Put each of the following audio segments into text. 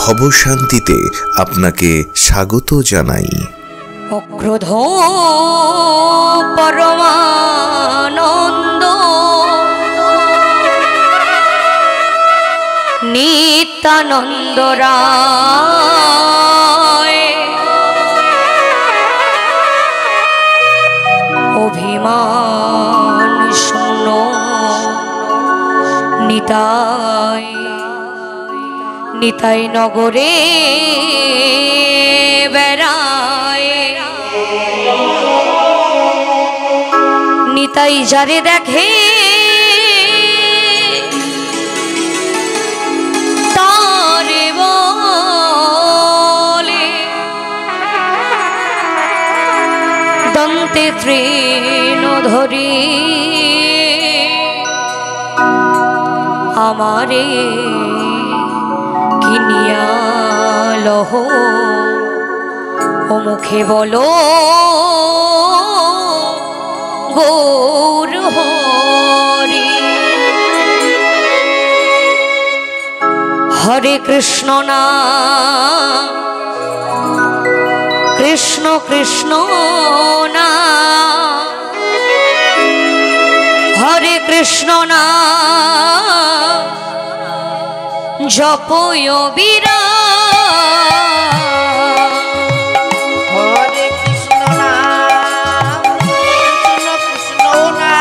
ভবশান্তিতে আপনাকে স্বাগত জানাই। অক্রোধ পরমানন্দ নিত্যানন্দ রায়, অভিমান শূন্য নিতাই নিতাই নগরে বেড়ায়। নিতাই যারে দেখে তারে বলে দন্তে তৃণ ধরি আমারে কিনিয়া লহ, ও মুখে বলো গৌর হরি। হরে কৃষ্ণ নাম কৃষ্ণ কৃষ্ণ নাম, হরে কৃষ্ণ নাম জপয় বিরা। হরে কৃষ্ণ নাম কৃষ্ণ কৃষ্ণ নাম,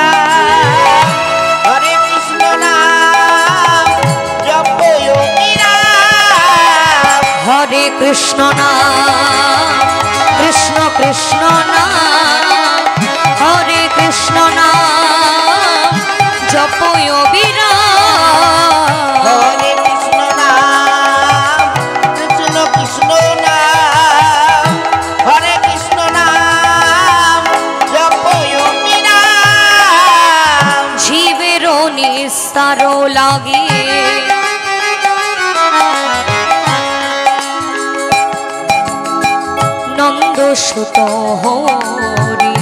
হরে কৃষ্ণ নাম জপয় বিরাম। হরে কৃষ্ণ নাম কৃষ্ণ কৃষ্ণ নাম, হরে কৃষ্ণ নাম জপয় বিরাম। হরে কৃষ্ণ নাম কৃষ্ণ কৃষ্ণ নাম, হরে কৃষ্ণ নাম জপয় বিরাম। জীবের নিস্তার লাগে নন্দ সুত হরি,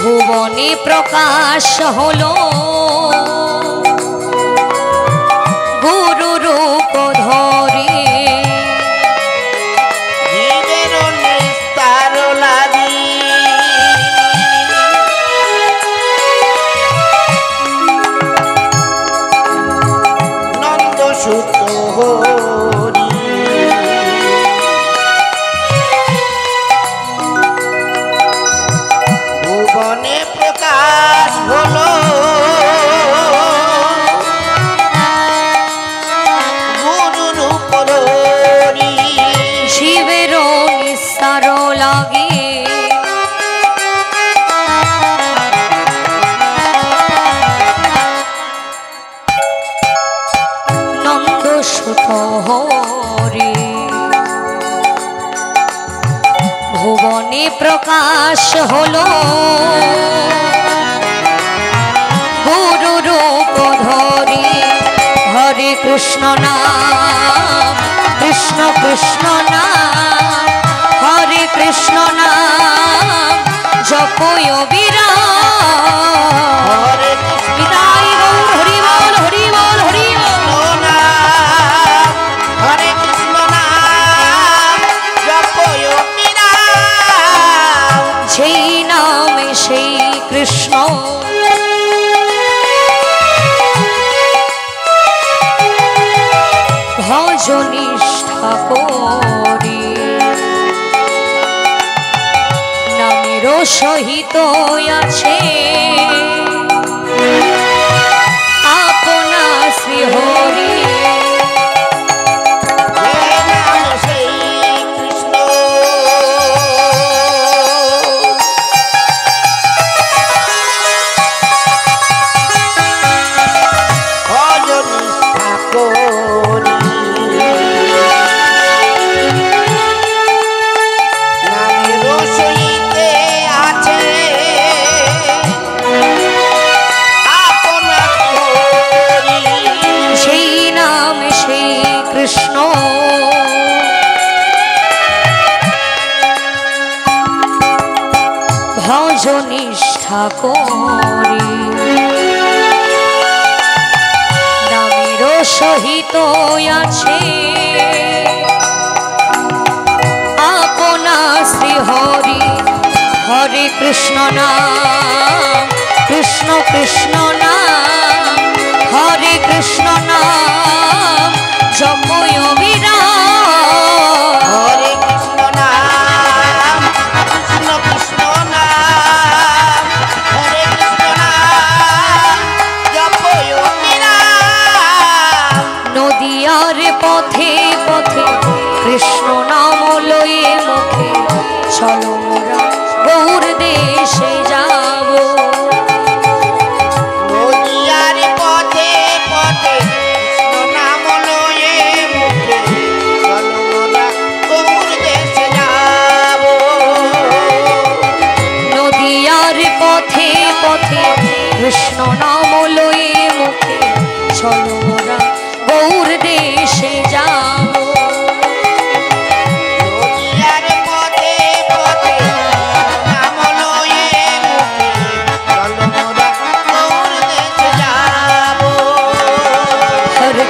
ভুবনে প্রকাশ হলো গুরু রূপ ধরে। জীবের নিস্তার লাগি নন্দ সুত হরি, ভুবনে প্রকাশ হলো গুরু রূপ ধরি। শিবের নিস্তার লাগে নন্দ সুত হরি, ভুবনে প্রকাশ হলো গুরু রূপ ধরি। হরে কৃষ্ণ নাম কৃষ্ণ কৃষ্ণ নাম, হরে কৃষ্ণ নাম জপয় বিরাম। হরে কৃষ্ণ নিতাই গৌর হরি বল হরি বল হরি বল। নাম, হরে কৃষ্ণ নাম জপয় বিরাম। সেই নামে সেই কৃষ্ণ ভজ নিষ্ঠা করি, নামেরও সহিত আছে আপনা শ্রী হরি। হে নাম সেই কৃষ্ণ, ভজ নিষ্ঠা করি, নামের সহিতে আছে আপনা হরি। সেই নাম সেই কৃষ্ণ ভজ নিষ্ঠা করি, নামেরও সহিত আছে আপনা শ্রী হরি হরে কৃষ্ণ নাম কৃষ্ণ কৃষ্ণ নাম হরে কৃষ্ণ নাম জপয় বিরাম হরে কৃষ্ণ নাম কৃষ্ণ কৃষ্ণ নাম হরে কৃষ্ণ নাম জপয় বিরাম নদিয়ার পথে পথে কৃষ্ণ নাম লয়ে মুখে চলো মোরা গৌর দেশে যাব নদিয়ার পথে পথে কৃষ্ণ নাম লয়ে মুখে চলো মোরা গৌর দেশে যাব নদিয়ার পথে পথে কৃষ্ণ নাম লয়ে মুখে চলো মোরা গৌর দেশে যাব নদিয়ার পথে পথে নাম লয়ে মুখে চলো মোরা গৌর দেশে যাব হরে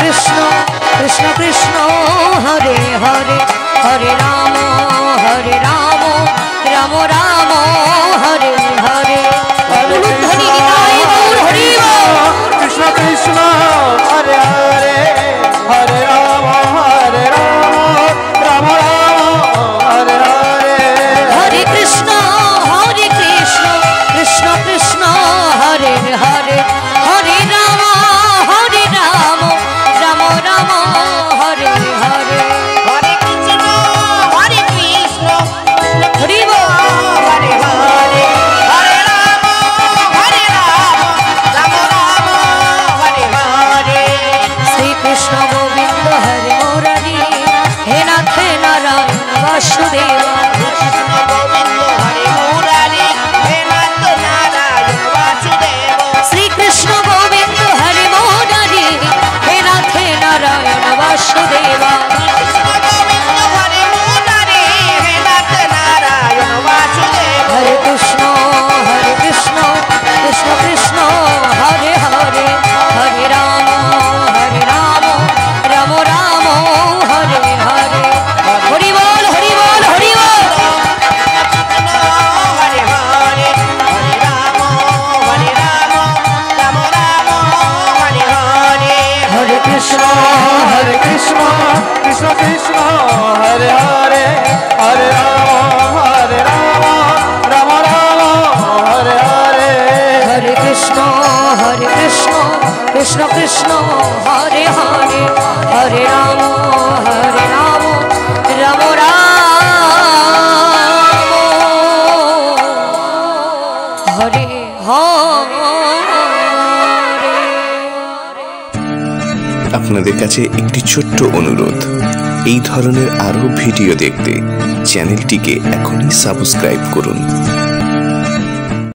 কৃষ্ণ কৃষ্ণ কৃষ্ণ হরে হরে হরে রাম রাম রাম হরে হরে ধ্বনি নিতাই গৌর হরি বল। কৃষ্ণ কৃষ্ণ হরে হরে হরে রাম রাম রাম হরে হরে হরে কৃষ্ণ কৃষ্ণ কৃষ্ণ হরে হরে হরে রাম রাম রাম হরে হরে হরে কৃষ্ণ কৃষ্ণ হরি বল। হরে হরে হরে রাম রাম রাম হরে হরে শ্রীকৃষ্ণ গোবিন্দ হরে মুরারি হে নাথ নারায়ণ বাসুদেব কৃষ্ণ গোবিন্দ হরে মুরারি হে নাথ নারায়ণ বাসুদেব শ্রীকৃষ্ণ গোবিন্দ হরে মুরারি হে নাথ নারায়ণ বাসুদেব কৃষ্ণ গোবিন্দ হরে মুরারি হে নাথ নারায়ণ বাসুদেব হরে কৃষ্ণ কৃষ্ণ কৃষ্ণ হরে হরে হরে রাম রাম রাম হরে হরে হরি বল হরি বল হরি বল। হরে হরে হরে রাম রাম রাম হরে হরে হরে কৃষ্ণ কৃষ্ণ কৃষ্ণ হরে হরে হরে রাম রাম রাম হরে হরে হরে কৃষ্ণ কৃষ্ণ কৃষ্ণ হরে হরে হরে রাম রাম হরে হরে। আপনাদের কাছে একটি ছোট্ট অনুরোধ, এই ধরনের আরও ভিডিও দেখতে চ্যানেলটিকে এখনই সাবস্ক্রাইব করুন।